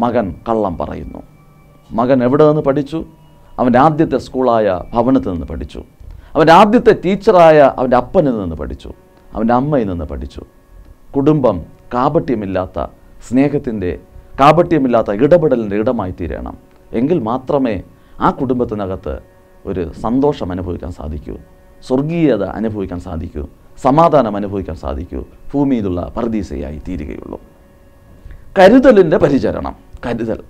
മകൻ കള്ളം പറയുന്നു. മകൻ എവിടെ നിന്ന് പഠിച്ചു? അവൻ്റെ ആദ്യത്തെ സ്കൂളായ ഭവനത്തിൽ നിന്ന് പഠിച്ചു. അവൻ്റെ ആദ്യത്തെ ടീച്ചറായ അവൻ്റെ അപ്പനിൽ നിന്ന് പഠിച്ചു. അവൻ്റെ അമ്മയിൽ നിന്ന് പഠിച്ചു. കുടുംബം കാപട്യമില്ലാത്ത സ്നേഹത്തിൻ്റെ, കാപട്യമില്ലാത്ത ഇടപെടലിൻ്റെ ഇടമായി തീരണം. എങ്കിൽ മാത്രമേ ആ കുടുംബത്തിനകത്ത് ഒരു സന്തോഷം അനുഭവിക്കാൻ സാധിക്കൂ, സ്വർഗീയത അനുഭവിക്കാൻ സാധിക്കൂ, സമാധാനം അനുഭവിക്കാൻ സാധിക്കൂ, ഭൂമിയിലുള്ള പർദീസയായി തീരുകയുള്ളൂ. കരുതലിൻ്റെ പരിചരണം. കരുതൽ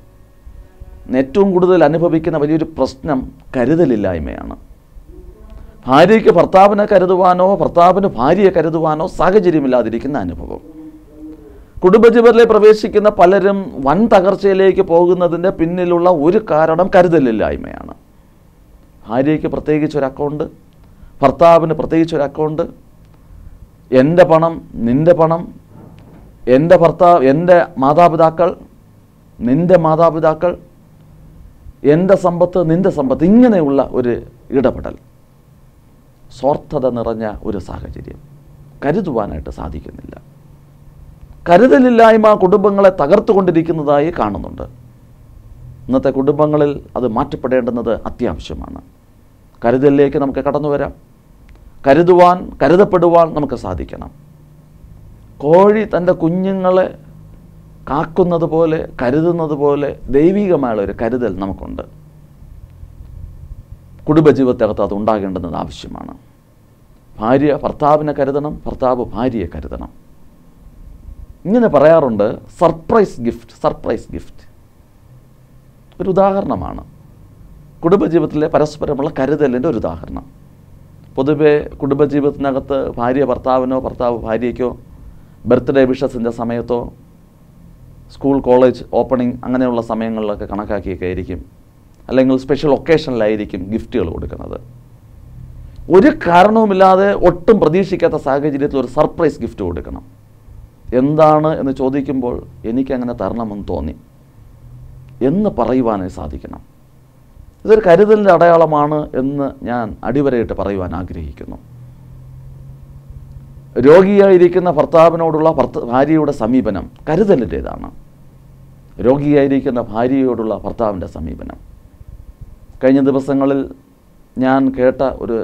ഏറ്റവും കൂടുതൽ അനുഭവിക്കുന്ന വലിയൊരു പ്രശ്നം കരുതലില്ലായ്മയാണ്. ഭാര്യയ്ക്ക് ഭർത്താവിനെ കരുതുവാനോ ഭർത്താവിന് ഭാര്യയെ കരുതുവാനോ സാഹചര്യമില്ലാതിരിക്കുന്ന അനുഭവം. കുടുംബജീവിതത്തിലേക്ക് പ്രവേശിക്കുന്ന പലരും വൻ തകർച്ചയിലേക്ക് പോകുന്നതിൻ്റെ പിന്നിലുള്ള ഒരു കാരണം കരുതലില്ലായ്മയാണ്. ഭാര്യയ്ക്ക് പ്രത്യേകിച്ചൊരു അക്കൗണ്ട്, ഭർത്താവിന് പ്രത്യേകിച്ചൊരു അക്കൗണ്ട്. എൻ്റെ പണം, നിൻ്റെ പണം, എൻ്റെ ഭർത്താവ്, എൻ്റെ മാതാപിതാക്കൾ, നിൻ്റെ മാതാപിതാക്കൾ, എൻ്റെ സമ്പത്ത്, നിൻ്റെ സമ്പത്ത്, ഇങ്ങനെയുള്ള ഒരു ഇടപെടൽ, സ്വാർത്ഥത നിറഞ്ഞ ഒരു സാഹചര്യം കരുതുവാനായിട്ട് സാധിക്കുന്നില്ല. കരുതലില്ലായ്മ കുടുംബങ്ങളെ തകർത്തുകൊണ്ടിരിക്കുന്നതായി കാണുന്നുണ്ട്. ഇന്നത്തെ കുടുംബങ്ങളിൽ അത് മാറ്റപ്പെടേണ്ടുന്നത് അത്യാവശ്യമാണ്. കരുതലിലേക്ക് നമുക്ക് കടന്നു വരാം. കരുതുവാൻ, കരുതപ്പെടുവാൻ നമുക്ക് സാധിക്കണം. കോഴി തൻ്റെ കുഞ്ഞുങ്ങളെ കാക്കുന്നത് പോലെ, കരുതുന്നത് പോലെ ദൈവികമായുള്ള ഒരു കരുതൽ നമുക്കുണ്ട്. കുടുംബജീവിതത്തിനകത്ത് അത് ഉണ്ടാകേണ്ടുന്നത് ആവശ്യമാണ്. ഭാര്യ ഭർത്താവിനെ കരുതണം, ഭർത്താവ് ഭാര്യയെ കരുതണം. ഇങ്ങനെ പറയാറുണ്ട്, സർപ്രൈസ് ഗിഫ്റ്റ് ഒരു ഉദാഹരണമാണ്. കുടുംബജീവിതത്തിലെ പരസ്പരമുള്ള കരുതലിൻ്റെ ഒരു ഉദാഹരണം. പൊതുവെ കുടുംബജീവിതത്തിനകത്ത് ഭാര്യ ഭർത്താവിനോ ഭർത്താവ് ഭാര്യയ്ക്കോ ബർത്ത്ഡേ വിഷസിൻ്റെ സമയത്തോ സ്കൂൾ കോളേജ് ഓപ്പണിംഗ് അങ്ങനെയുള്ള സമയങ്ങളിലൊക്കെ കണക്കാക്കിയൊക്കെ ആയിരിക്കും, അല്ലെങ്കിൽ സ്പെഷ്യൽ ഒക്കേഷനിലായിരിക്കും ഗിഫ്റ്റുകൾ കൊടുക്കുന്നത്. ഒരു കാരണവുമില്ലാതെ ഒട്ടും പ്രതീക്ഷിക്കാത്ത സാഹചര്യത്തിൽ ഒരു സർപ്രൈസ് ഗിഫ്റ്റ് കൊടുക്കണം. എന്താണ് എന്ന് ചോദിക്കുമ്പോൾ എനിക്കങ്ങനെ തരണമെന്ന് തോന്നി എന്ന് പറയുവാനായി സാധിക്കണം. ഇതൊരു കരുതലിൻ്റെ അടയാളമാണ് എന്ന് ഞാൻ അടിവരയിട്ട് പറയുവാൻ ആഗ്രഹിക്കുന്നു. രോഗിയായിരിക്കുന്ന ഭർത്താവിനോടുള്ള ഭാര്യയുടെ സമീപനം കരുതലിൻ്റേതാണ്. രോഗിയായിരിക്കുന്ന ഭാര്യയോടുള്ള ഭർത്താവിൻ്റെ സമീപനം. കഴിഞ്ഞ ദിവസങ്ങളിൽ ഞാൻ കേട്ട ഒരു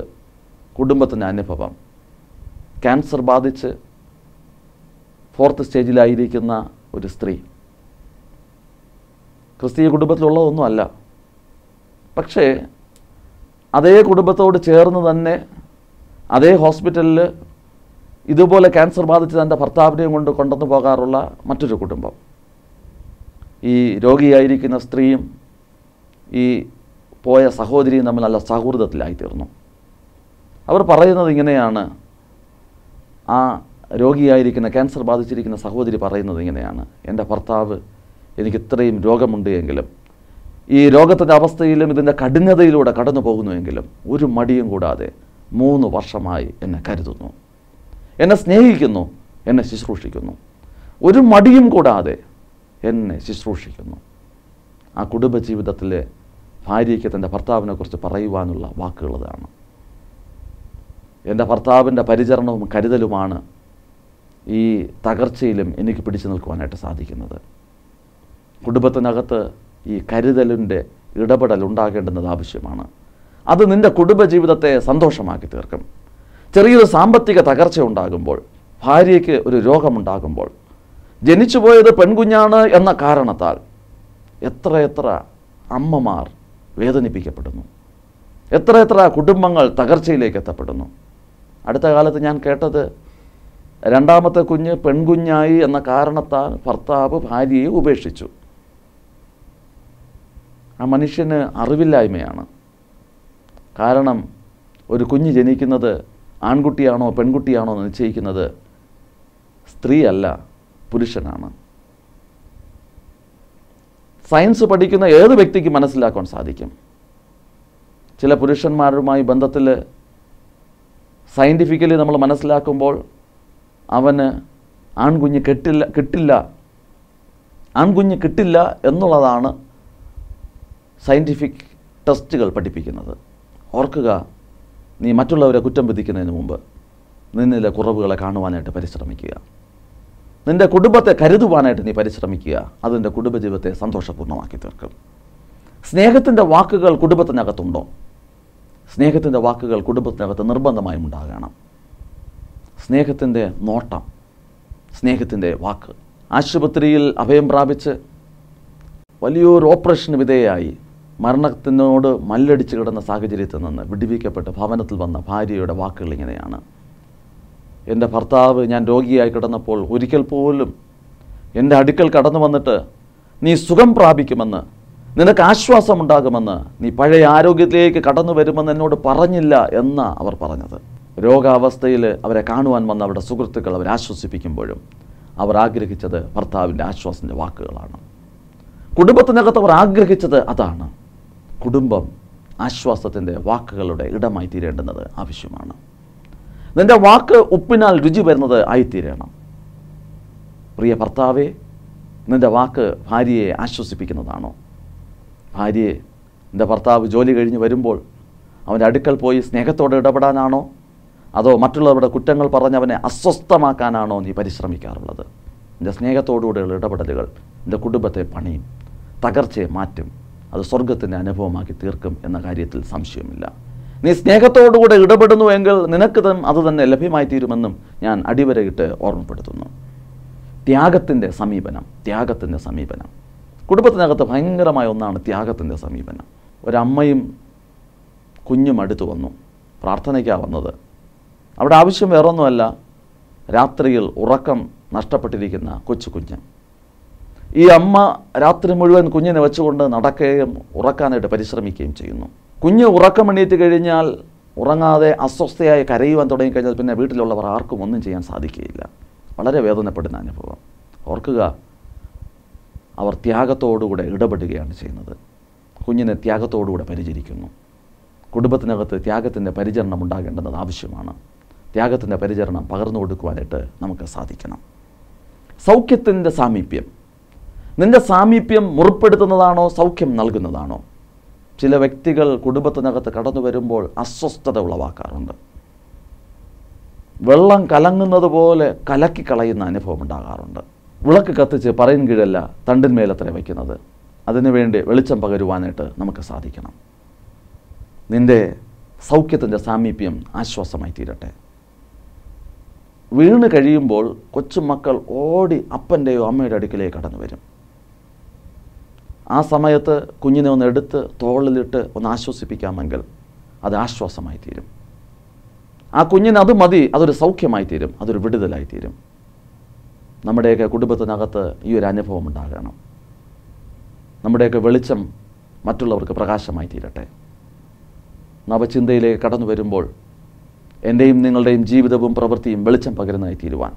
കുടുംബത്തിൻ്റെ അനുഭവം, ക്യാൻസർ ബാധിച്ച് 4th സ്റ്റേജിലായിരിക്കുന്ന ഒരു സ്ത്രീ. ക്രിസ്തീയ കുടുംബത്തിലുള്ളതൊന്നുമല്ല, പക്ഷേ അതേ കുടുംബത്തോട് ചേർന്ന് തന്നെ അതേ ഹോസ്പിറ്റലിൽ ഇതുപോലെ ക്യാൻസർ ബാധിച്ച് തൻ്റെ ഭർത്താവിനെയും കൊണ്ടുവന്നു പോകാറുള്ള മറ്റൊരു കുടുംബം. ഈ രോഗിയായിരിക്കുന്ന സ്ത്രീയും ഈ പോയ സഹോദരിയും തമ്മിൽ നല്ല സൗഹൃദത്തിലായിത്തീർന്നു. അവർ പറയുന്നത് ഇങ്ങനെയാണ്, ആ രോഗിയായിരിക്കുന്ന ക്യാൻസർ ബാധിച്ചിരിക്കുന്ന സഹോദരി പറയുന്നത് ഇങ്ങനെയാണ്: എൻ്റെ ഭർത്താവ് എനിക്ക് ഇത്രയും രോഗമുണ്ട് എങ്കിലും, ഈ രോഗത്തിൻ്റെ അവസ്ഥയിലും ഇതിൻ്റെ കഠിനതയിലൂടെ കടന്നു പോകുന്നുവെങ്കിലും ഒരു മടിയും കൂടാതെ 3 വർഷമായി എന്നെ കരുതുന്നു, എന്നെ സ്നേഹിക്കുന്നു, എന്നെ ശുശ്രൂഷിക്കുന്നു. ഒരു മടിയും കൂടാതെ എന്നെ ശുശ്രൂഷിക്കുന്നു. ആ കുടുംബജീവിതത്തിലെ ഭാര്യയ്ക്ക് തൻ്റെ ഭർത്താവിനെക്കുറിച്ച് പറയുവാനുള്ള വാക്കുകളതാണ്. എൻ്റെ ഭർത്താവിൻ്റെ പരിചരണവും കരുതലുമാണ് ഈ തകർച്ചയിലും എനിക്ക് പിടിച്ചു നിൽക്കുവാനായിട്ട് സാധിക്കുന്നത്. കുടുംബത്തിനകത്ത് ഈ കരുതലിൻ്റെ ഇടപെടൽ ഉണ്ടാകേണ്ടുന്നത് ആവശ്യമാണ്. അത് നിൻ്റെ കുടുംബജീവിതത്തെ സന്തോഷമാക്കി തീർക്കും. ചെറിയൊരു സാമ്പത്തിക തകർച്ച ഉണ്ടാകുമ്പോൾ, ഭാര്യയ്ക്ക് ഒരു രോഗമുണ്ടാകുമ്പോൾ, ജനിച്ചുപോയത് പെൺകുഞ്ഞാണ് എന്ന കാരണത്താൽ എത്രയെത്ര അമ്മമാർ വേദനിപ്പിക്കപ്പെടുന്നു, എത്രയെത്ര കുടുംബങ്ങൾ തകർച്ചയിലേക്ക് എത്തപ്പെടുന്നു. അടുത്ത കാലത്ത് ഞാൻ കേട്ടത്, 2ാമത്തെ കുഞ്ഞ് പെൺകുഞ്ഞായി എന്ന കാരണത്താൽ ഭർത്താവ് ഭാര്യയെ ഉപേക്ഷിച്ചു. ആ മനുഷ്യന് അറിവില്ലായ്മയാണ്. കാരണം ഒരു കുഞ്ഞ് ജനിക്കുന്നത് ആൺകുട്ടിയാണോ പെൺകുട്ടിയാണോ എന്ന് നിശ്ചയിക്കുന്നത് സ്ത്രീയല്ല, പുരുഷനാണ്. സയൻസ് പഠിക്കുന്ന ഏത് വ്യക്തിക്ക് മനസ്സിലാക്കാൻ സാധിക്കും. ചില പുരുഷന്മാരുമായി ബന്ധത്തിൽ സയൻറ്റിഫിക്കലി നമ്മൾ മനസ്സിലാക്കുമ്പോൾ അവന് ആൺകുഞ്ഞ് കിട്ടില്ല എന്നുള്ളതാണ് സയൻറ്റിഫിക് ടെസ്റ്റുകൾ പഠിപ്പിക്കുന്നത്. ഓർക്കുക, നീ മറ്റുള്ളവരെ കുറ്റം വിധിക്കുന്നതിന് മുമ്പ് നിന്നിലെ കുറവുകളെ കാണുവാനായിട്ട് പരിശ്രമിക്കുക. നിൻ്റെ കുടുംബത്തെ കരുതുവാനായിട്ട് നീ പരിശ്രമിക്കുക. അതിൻ്റെ കുടുംബജീവിതത്തെ സന്തോഷപൂർണ്ണമാക്കി തീർക്കും. സ്നേഹത്തിൻ്റെ വാക്കുകൾ കുടുംബത്തിനകത്തുണ്ടോ? സ്നേഹത്തിൻ്റെ വാക്കുകൾ കുടുംബത്തിനകത്ത് നിർബന്ധമായും ഉണ്ടാകണം. സ്നേഹത്തിൻ്റെ നോട്ടം, സ്നേഹത്തിൻ്റെ വാക്ക്. ആശുപത്രിയിൽ അഭയം പ്രാപിച്ച് വലിയൊരു ഓപ്പറേഷന് വിധേയമായി മരണത്തിനോട് മല്ലടിച്ച് കിടന്ന സാഹചര്യത്തിൽ നിന്ന് വിടുവിക്കപ്പെട്ട് ഭവനത്തിൽ വന്ന ഭാര്യയുടെ വാക്കുകൾ ഇങ്ങനെയാണ്: എൻ്റെ ഭർത്താവ് ഞാൻ രോഗിയായി കിടന്നപ്പോൾ ഒരിക്കൽ പോലും എൻ്റെ അടുക്കൽ കടന്നു വന്നിട്ട് നീ സുഖം പ്രാപിക്കുമെന്ന്, നിനക്ക് ആശ്വാസമുണ്ടാകുമെന്ന്, നീ പഴയ ആരോഗ്യത്തിലേക്ക് കടന്നു വരുമെന്ന് എന്നോട് പറഞ്ഞില്ല എന്നാണ് അവർ പറഞ്ഞത്. രോഗാവസ്ഥയിൽ അവരെ കാണുവാൻ വന്ന അവരുടെ സുഹൃത്തുക്കൾ അവരെ ആശ്വസിപ്പിക്കുമ്പോഴും അവർ ആഗ്രഹിച്ചത് ഭർത്താവിൻ്റെ ആശ്വാസത്തിൻ്റെ വാക്കുകളാണ്. കുടുംബത്തിനകത്ത് അവർ ആഗ്രഹിച്ചത് അതാണ്. കുടുംബം ആശ്വാസത്തിൻ്റെ വാക്കുകളുടെ ഇടമായി തീരേണ്ടുന്നത് ആവശ്യമാണ്. നിൻ്റെ വാക്ക് ഉപ്പിനാൽ രുചി വരുന്നത് ആയിത്തീരണം. പ്രിയ ഭർത്താവേ, നിൻ്റെ വാക്ക് ഭാര്യയെ ആശ്വസിപ്പിക്കുന്നതാണോ? ഭാര്യയെ നിൻ്റെ ഭർത്താവ് ജോലി കഴിഞ്ഞ് വരുമ്പോൾ അവൻ്റെ അടുക്കൽ പോയി സ്നേഹത്തോടെ ഇടപെടാനാണോ, അതോ മറ്റുള്ളവരുടെ കുറ്റങ്ങൾ പറഞ്ഞ് അവനെ അസ്വസ്ഥമാക്കാനാണോ നീ പരിശ്രമിക്കാറുള്ളത്? നിൻ്റെ സ്നേഹത്തോടുകൂടെയുള്ള ഇടപെടലുകൾ നിൻ്റെ കുടുംബത്തെ പണിയും, തകർച്ചയെ മാറ്റും, അത് സ്വർഗത്തിൻ്റെ അനുഭവമാക്കി തീർക്കും എന്ന കാര്യത്തിൽ സംശയമില്ല. നീ സ്നേഹത്തോടുകൂടെ ഇടപെടുന്നുവെങ്കിൽ നിനക്ക് അത് തന്നെ ലഭ്യമായി തീരുമെന്നും ഞാൻ അടിവരയിട്ട് ഓർമ്മപ്പെടുത്തുന്നു. ത്യാഗത്തിൻ്റെ സമീപനം കുടുംബത്തിനകത്ത് ഭയങ്കരമായ ഒന്നാണ് ത്യാഗത്തിൻ്റെ സമീപനം. ഒരമ്മയും കുഞ്ഞും അടുത്ത് വന്നു, പ്രാർത്ഥനയ്ക്കാണ് വന്നത്. അവിടെ ആവശ്യം വേറൊന്നുമല്ല, രാത്രിയിൽ ഉറക്കം നഷ്ടപ്പെട്ടിരിക്കുന്ന കുഞ്ഞ്. ഈ അമ്മ രാത്രി മുഴുവൻ കുഞ്ഞിനെ വെച്ചുകൊണ്ട് നടക്കുകയും ഉറക്കാനായിട്ട് പരിശ്രമിക്കുകയും ചെയ്യുന്നു. കുഞ്ഞ് ഉറക്കമെണീറ്റ് കഴിഞ്ഞാൽ ഉറങ്ങാതെ അസ്വസ്ഥയായി കരയുവാൻ തുടങ്ങിക്കഴിഞ്ഞാൽ പിന്നെ വീട്ടിലുള്ളവർ ആർക്കും ഒന്നും ചെയ്യാൻ സാധിക്കുകയില്ല. വളരെ വേദനപ്പെടുന്ന അനുഭവം. ഓർക്കുക, അവർ ത്യാഗത്തോടുകൂടെ ഇടപെടുകയാണ് ചെയ്യുന്നത്. കുഞ്ഞിനെ ത്യാഗത്തോടുകൂടെ പരിചരിക്കുന്നു. കുടുംബത്തിനകത്ത് ത്യാഗത്തിൻ്റെ പരിചരണം ഉണ്ടാകേണ്ടത് ആവശ്യമാണ്. ത്യാഗത്തിൻ്റെ പരിചരണം പകർന്നു കൊടുക്കുവാനായിട്ട് നമുക്ക് സാധിക്കണം. സൗഖ്യത്തിൻ്റെ സാമീപ്യം. നിൻ്റെ സാമീപ്യം മുറിപ്പെടുത്തുന്നതാണോ സൗഖ്യം നൽകുന്നതാണോ? ചില വ്യക്തികൾ കുടുംബത്തിനകത്ത് കടന്നു വരുമ്പോൾ അസ്വസ്ഥത ഉളവാക്കാറുണ്ട്. വെള്ളം കലങ്ങുന്നത് പോലെ കലക്കിക്കളയുന്ന അനുഭവം ഉണ്ടാകാറുണ്ട്. വിളക്ക് കത്തിച്ച് പറയിൻ കീഴല്ല തണ്ടിന്മേലത്ര വയ്ക്കുന്നത്. അതിനുവേണ്ടി വെളിച്ചം പകരുവാനായിട്ട് നമുക്ക് സാധിക്കണം. നിൻ്റെ സൗഖ്യത്തിൻ്റെ സാമീപ്യം ആശ്വാസമായി തീരട്ടെ. വീണ് കഴിയുമ്പോൾ കൊച്ചുമക്കൾ ഓടി അപ്പൻ്റെയോ അമ്മയുടെ അടുക്കിലേക്ക് കടന്നു വരും. ആ സമയത്ത് കുഞ്ഞിനെ ഒന്ന് എടുത്ത് തോളിലിട്ട് ഒന്ന് ആശ്വസിപ്പിക്കാമെങ്കിൽ അത് ആശ്വാസമായി തീരും. ആ കുഞ്ഞിന് അത് മതി, അതൊരു സൗഖ്യമായി തീരും, അതൊരു വിടുതലായി തീരും. നമ്മുടെയൊക്കെ കുടുംബത്തിനകത്ത് ഈ ഒരു അനുഭവം ഉണ്ടാകണം. നമ്മുടെയൊക്കെ വെളിച്ചം മറ്റുള്ളവർക്ക് പ്രകാശമായി തീരട്ടെ. നവചിന്തയിലേക്ക് കടന്നു വരുമ്പോൾ എൻ്റെയും നിങ്ങളുടെയും ജീവിതവും പ്രവൃത്തിയും വെളിച്ചം പകരുന്നതായി തീരുവാൻ,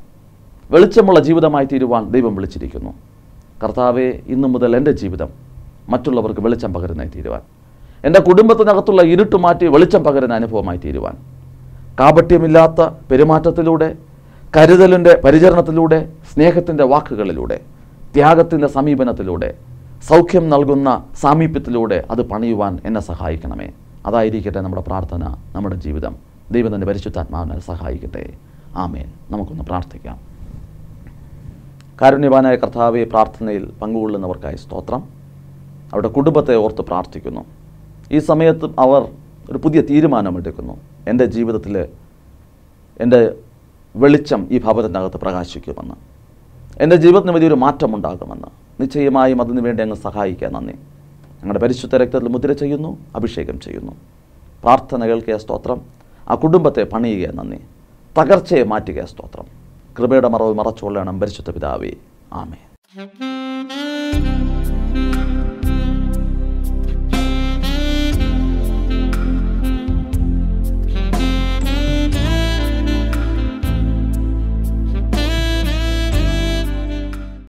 വെളിച്ചമുള്ള ജീവിതമായി തീരുവാൻ ദൈവം വിളിച്ചിരിക്കുന്നു. കർത്താവേ, ഇന്നു മുതൽ എൻ്റെ ജീവിതം മറ്റുള്ളവർക്ക് വെളിച്ചം പകരുന്നതായി തീരുവാൻ, എൻ്റെ കുടുംബത്തിനകത്തുള്ള ഇരുട്ട് മാറ്റി വെളിച്ചം പകരുന്ന അനുഭവമായി തീരുവാൻ, കാപട്യമില്ലാത്ത പെരുമാറ്റത്തിലൂടെ, കരുതലിൻ്റെ പരിചരണത്തിലൂടെ, സ്നേഹത്തിൻ്റെ വാക്കുകളിലൂടെ, ത്യാഗത്തിൻ്റെ സമീപനത്തിലൂടെ, സൗഖ്യം നൽകുന്ന സാമീപ്യത്തിലൂടെ അത് പണിയുവാൻ എന്നെ സഹായിക്കണമേ. അതായിരിക്കട്ടെ നമ്മുടെ പ്രാർത്ഥന, നമ്മുടെ ജീവിതം. ദൈവം തൻ്റെ പരിശുദ്ധാത്മാവിനെ സഹായിക്കട്ടെ. ആമേൻ. നമുക്കൊന്ന് പ്രാർത്ഥിക്കാം. കാരുണ്യവാനായ കർത്താവെ, പ്രാർത്ഥനയിൽ പങ്കുകൊള്ളുന്നവർക്കായി സ്തോത്രം. അവരുടെ കുടുംബത്തെ ഓർത്ത് പ്രാർത്ഥിക്കുന്നു. ഈ സമയത്ത് അവർ ഒരു പുതിയ തീരുമാനമെടുക്കുന്നു. എൻ്റെ ജീവിതത്തിൽ എൻ്റെ വെളിച്ചം ഈ ഭവനത്തിനകത്ത് പ്രകാശിക്കുമെന്ന്, എൻ്റെ ജീവിതത്തിന് വലിയൊരു മാറ്റമുണ്ടാകുമെന്ന്. നിശ്ചയമായും അതിനു വേണ്ടി അങ്ങ് സഹായിക്കാൻ നന്ദി. ഞങ്ങളുടെ പരിശുദ്ധ രക്തത്തിൽ മുദ്ര ചെയ്യുന്നു, അഭിഷേകം ചെയ്യുന്നു. പ്രാർത്ഥന കേൾക്കുക സ്തോത്രം. ആ കുടുംബത്തെ പണിയുക നന്ദി. തകർച്ചയെ മാറ്റുക സ്തോത്രം. കൃപയുടെ മറവ് മറച്ചുകൊള്ളണം പരിശുദ്ധ പിതാവേ. ആമേൻ.